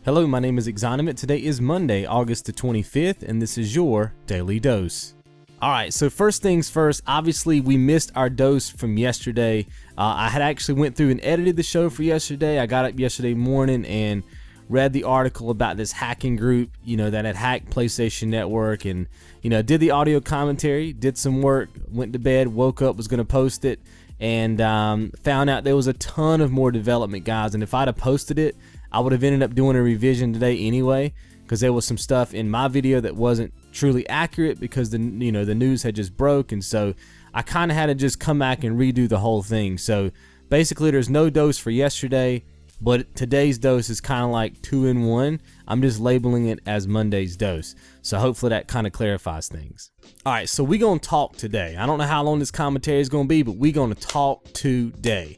Hello, my name is XONEVANT. Today is Monday, August the 25th, and this is your Daily Dose. Alright, so first things first, obviously we missed our dose from yesterday. I had actually went through and edited the show for yesterday. I got up yesterday morning and read the article about this hacking group, that had hacked PlayStation Network, and, did the audio commentary, did some work, went to bed, woke up, was going to post it, and found out there was a ton of more development, guys, and if I'd have posted it, I would have ended up doing a revision today anyway, because there was some stuff in my video that wasn't truly accurate because the news had just broke, and so I kind of had to just come back and redo the whole thing. So basically there's no dose for yesterday, but today's dose is kind of like 2 in 1. I'm just labeling it as Monday's dose, so hopefully that kind of clarifies things. Alright, so we're going to talk today. I don't know how long this commentary is going to be, but we're going to talk today.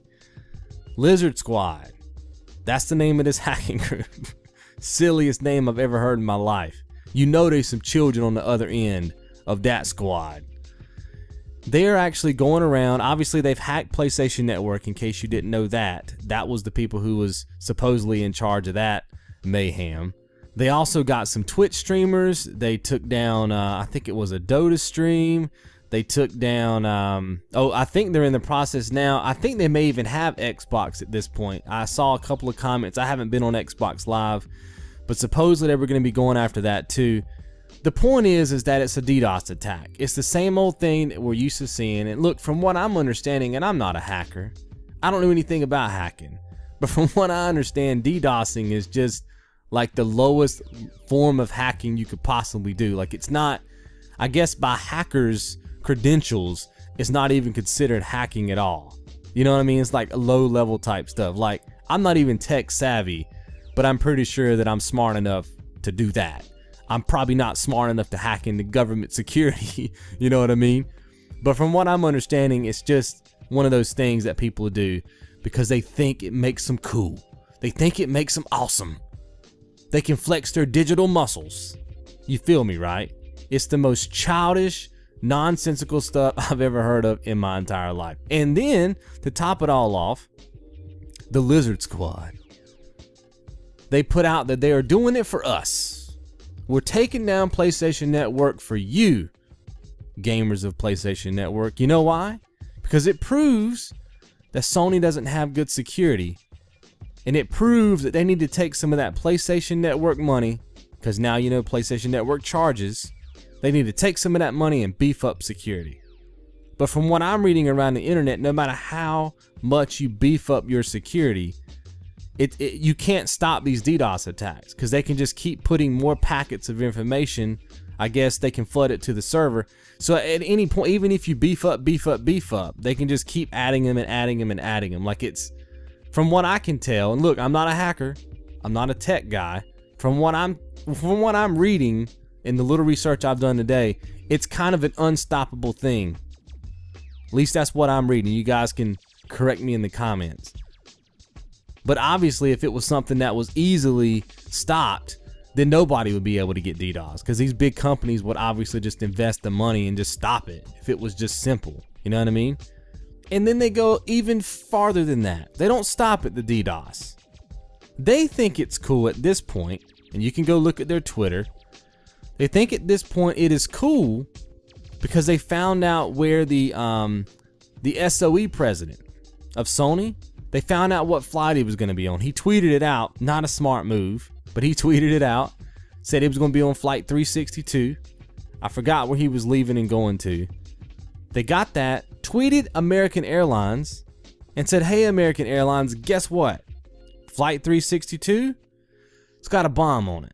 Lizard Squad. That's the name of this hacking group. Silliest name I've ever heard in my life. There's some children on the other end of that squad. They're actually going around. Obviously, they've hacked PlayStation Network, in case you didn't know that. That was the people who was supposedly in charge of that mayhem. They also got some Twitch streamers. They took down, I think it was a Dota stream. They took down, I think they're in the process now. I think they may even have Xbox at this point. I saw a couple of comments. I haven't been on Xbox Live, but supposedly they were going to be going after that too. The point is that it's a DDoS attack. It's the same old thing that we're used to seeing. And look, from what I'm understanding, and I'm not a hacker, I don't know anything about hacking, but from what I understand, DDoSing is just like the lowest form of hacking you could possibly do. Like, it's not, I guess by hackers' credentials, it's not even considered hacking at all. You know what I mean? It's like a low level type stuff. Like, I'm not even tech savvy, but I'm pretty sure that I'm smart enough to do that. I'm probably not smart enough to hack into government security, you know what I mean? But from what I'm understanding, it's just one of those things that people do because they think it makes them cool. They think it makes them awesome. They can flex their digital muscles. You feel me, right? It's the most childish, nonsensical stuff I've ever heard of in my entire life. And then, to top it all off, the Lizard Squad. They put out that they are doing it for us. We're taking down PlayStation Network for you, gamers of PlayStation Network. You know why? Because it proves that Sony doesn't have good security. And it proves that they need to take some of that PlayStation Network money, because now PlayStation Network charges. They need to take some of that money and beef up security. But from what I'm reading around the internet, no matter how much you beef up your security, you can't stop these DDoS attacks because they can just keep putting more packets of information. I guess they can flood it to the server. So at any point, even if you beef up, they can just keep adding them and adding them and adding them. Like, it's, from what I can tell, and look, I'm not a hacker, I'm not a tech guy. From what I'm reading, in the little research I've done today, it's kind of an unstoppable thing. At least that's what I'm reading. You guys can correct me in the comments. But obviously, if it was something that was easily stopped, then nobody would be able to get DDoS, because these big companies would obviously just invest the money and just stop it if it was just simple. You know what I mean? And then they go even farther than that. They don't stop at the DDoS. They think it's cool at this point, and you can go look at their Twitter. They think at this point it is cool because they found out where the SOE president of Sony, they found out what flight he was going to be on. He tweeted it out, not a smart move, but he tweeted it out, said he was going to be on flight 362. I forgot where he was leaving and going to. They got that, tweeted American Airlines, and said, hey, American Airlines, guess what? Flight 362, it's got a bomb on it.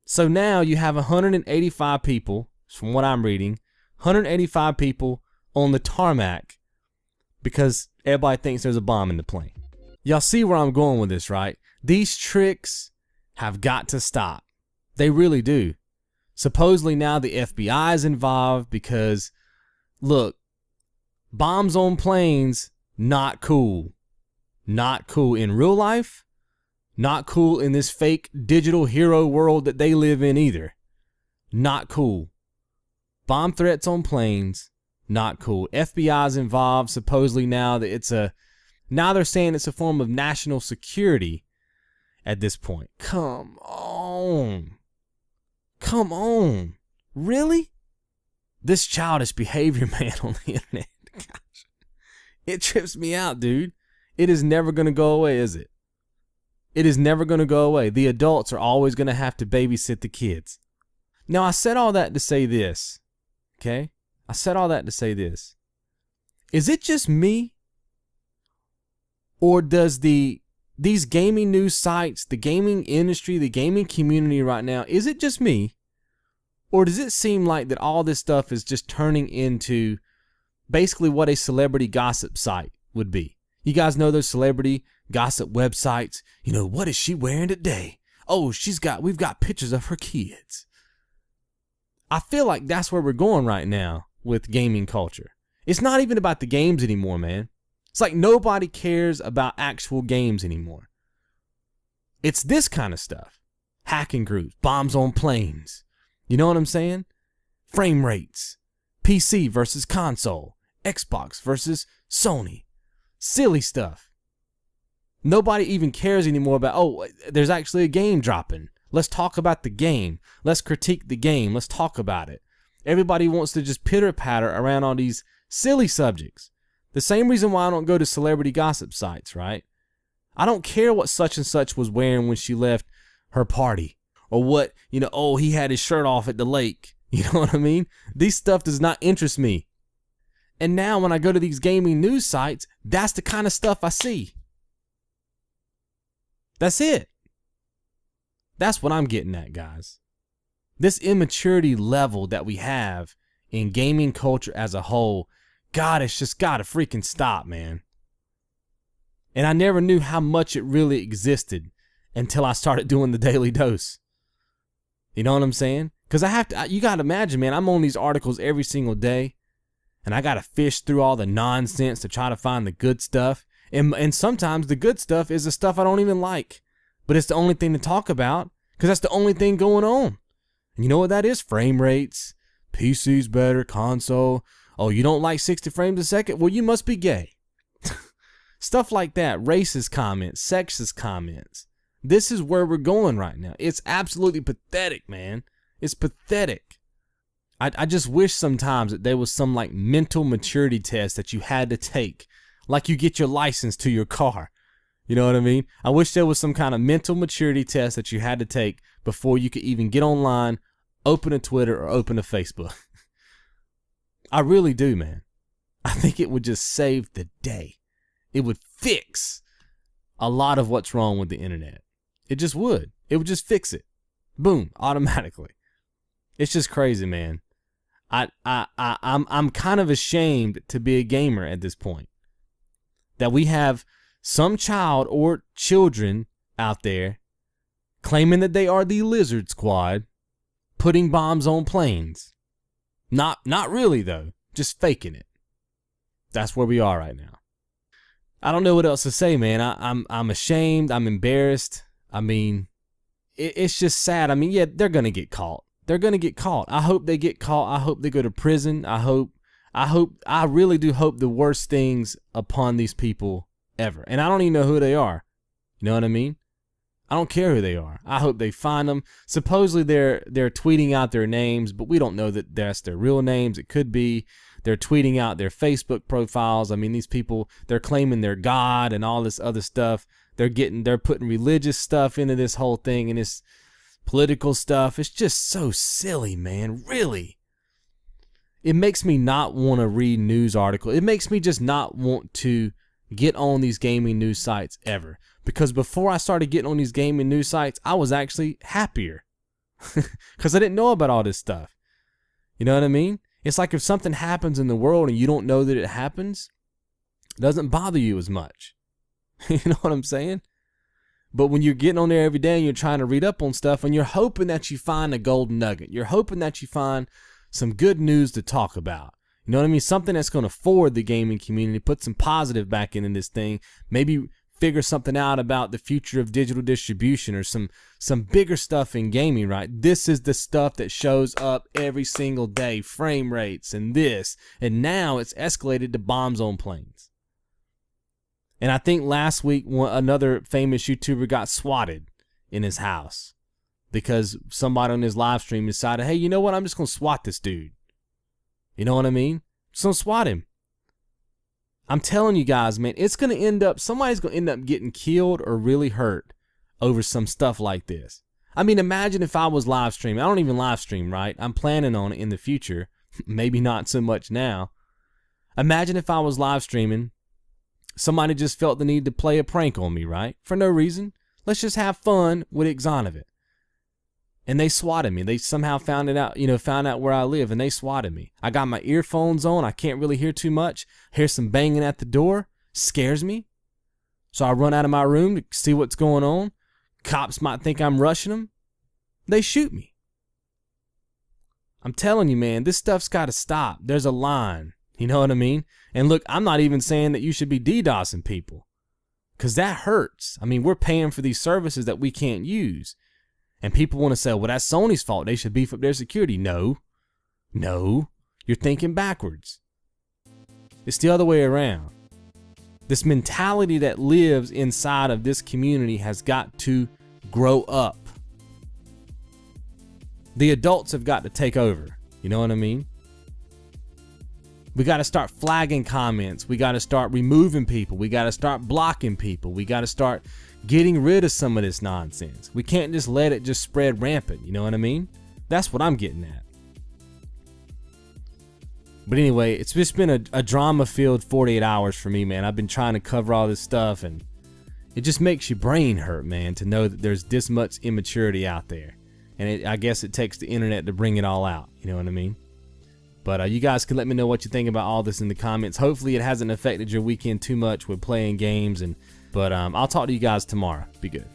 So now you have 185 people, from what I'm reading, 185 people on the tarmac because everybody thinks there's a bomb in the plane. Y'all see where I'm going with this, right? These tricks have got to stop. They really do. Supposedly now the FBI is involved because, look, bombs on planes, not cool. Not cool in real life. Not cool in this fake digital hero world that they live in either. Not cool. Bomb threats on planes, not cool. FBI's involved supposedly now that now they're saying it's a form of national security. at this point. Come on. Come on. Really? This childish behavior, man, on the internet. Gosh, it trips me out, dude. It is never going to go away, is it? It is never going to go away. The adults are always going to have to babysit the kids. Now, I said all that to say this, okay? I said all that to say this. Is it just me? Or does these gaming news sites, the gaming industry, the gaming community right now, is it just me? Or does it seem like that all this stuff is just turning into basically what a celebrity gossip site would be? You guys know those celebrity gossip websites? You know, what is she wearing today? Oh, we've got pictures of her kids. I feel like that's where we're going right now with gaming culture. It's not even about the games anymore, man. It's like nobody cares about actual games anymore. It's this kind of stuff. Hacking groups, bombs on planes. You know what I'm saying? Frame rates, PC versus console, Xbox versus Sony. Silly stuff. Nobody even cares anymore about, oh, there's actually a game dropping. Let's talk about the game. Let's critique the game. Let's talk about it. Everybody wants to just pitter-patter around on these silly subjects. The same reason why I don't go to celebrity gossip sites, right? I don't care what such and such was wearing when she left her party. Or what, oh, he had his shirt off at the lake. You know what I mean? These stuff does not interest me. And now when I go to these gaming news sites, that's the kind of stuff I see. That's it. That's what I'm getting at, guys. This immaturity level that we have in gaming culture as a whole, God, it's just gotta freaking stop, man. And I never knew how much it really existed until I started doing the Daily Dose. You know what I'm saying? Because you gotta imagine, man, I'm on these articles every single day, and I gotta fish through all the nonsense to try to find the good stuff. And sometimes the good stuff is the stuff I don't even like, but it's the only thing to talk about because that's the only thing going on. And you know what that is? Frame rates, PC's better, console. Oh, you don't like 60 frames a second? Well, you must be gay. Stuff like that, racist comments, sexist comments. This is where we're going right now. It's absolutely pathetic, man. It's pathetic. I just wish sometimes that there was some like mental maturity test that you had to take, like you get your license to your car. You know what I mean? I wish there was some kind of mental maturity test that you had to take before you could even get online, open a Twitter, or open a Facebook. I really do, man. I think it would just save the day. It would fix a lot of what's wrong with the internet. It just would. It would just fix it. Boom, automatically. It's just crazy, man. I'm kind of ashamed to be a gamer at this point. That we have some child or children out there claiming that they are the Lizard Squad, putting bombs on planes. Not really though, just faking it. That's where we are right now. I don't know what else to say, man. I'm ashamed. I'm embarrassed. I mean, it's just sad. I mean, yeah, they're gonna get caught. They're gonna get caught. I hope they get caught. I hope they go to prison. I really do hope the worst things upon these people ever. And I don't even know who they are. You know what I mean? I don't care who they are. I hope they find them. Supposedly they're tweeting out their names, but we don't know that that's their real names. It could be they're tweeting out their Facebook profiles. I mean, these people, they're claiming they're God and all this other stuff. They're putting religious stuff into this whole thing and this political stuff. It's just so silly, man. Really. It makes me not want to read news articles. It makes me just not want to get on these gaming news sites ever. Because before I started getting on these gaming news sites, I was actually happier. Because I didn't know about all this stuff. You know what I mean? It's like if something happens in the world and you don't know that it happens, it doesn't bother you as much. You know what I'm saying? But when you're getting on there every day and you're trying to read up on stuff and you're hoping that you find a golden nugget, you're hoping that you find some good news to talk about. You know what I mean? Something that's going to forward the gaming community, put some positive back into this thing, maybe figure something out about the future of digital distribution or some bigger stuff in gaming, right? This is the stuff that shows up every single day, frame rates and this, and now it's escalated to bombs on planes. And I think last week another famous YouTuber got swatted in his house because somebody on his live stream decided, hey, you know what? I'm just going to swat this dude. You know what I mean? Just going to swat him. I'm telling you guys, man, it's going to end up, somebody's going to end up getting killed or really hurt over some stuff like this. I mean, imagine if I was live streaming. I don't even live stream, right? I'm planning on it in the future. Maybe not so much now. Imagine if I was live streaming, somebody just felt the need to play a prank on me, right? For no reason. Let's just have fun with XONEVANT. And they swatted me. They somehow found out where I live, and they swatted me. I got my earphones on. I can't really hear too much. Hear some banging at the door. Scares me. So I run out of my room to see what's going on. Cops might think I'm rushing them. They shoot me. I'm telling you, man, this stuff's got to stop. There's a line. You know what I mean? And look, I'm not even saying that you should be DDoSing people, because that hurts. I mean, we're paying for these services that we can't use. And people want to say, well, that's Sony's fault. They should beef up their security. No. You're thinking backwards. It's the other way around. This mentality that lives inside of this community has got to grow up. The adults have got to take over. You know what I mean? We got to start flagging comments. We got to start removing people. We got to start blocking people. We got to start getting rid of some of this nonsense. We can't just let it just spread rampant. You know what I mean? That's what I'm getting at. But anyway, it's just been a drama-filled 48 hours for me, man. I've been trying to cover all this stuff, and it just makes your brain hurt, man, to know that there's this much immaturity out there. And I guess it takes the internet to bring it all out. You know what I mean? But you guys can let me know what you think about all this in the comments. Hopefully it hasn't affected your weekend too much with playing games. But I'll talk to you guys tomorrow. Be good.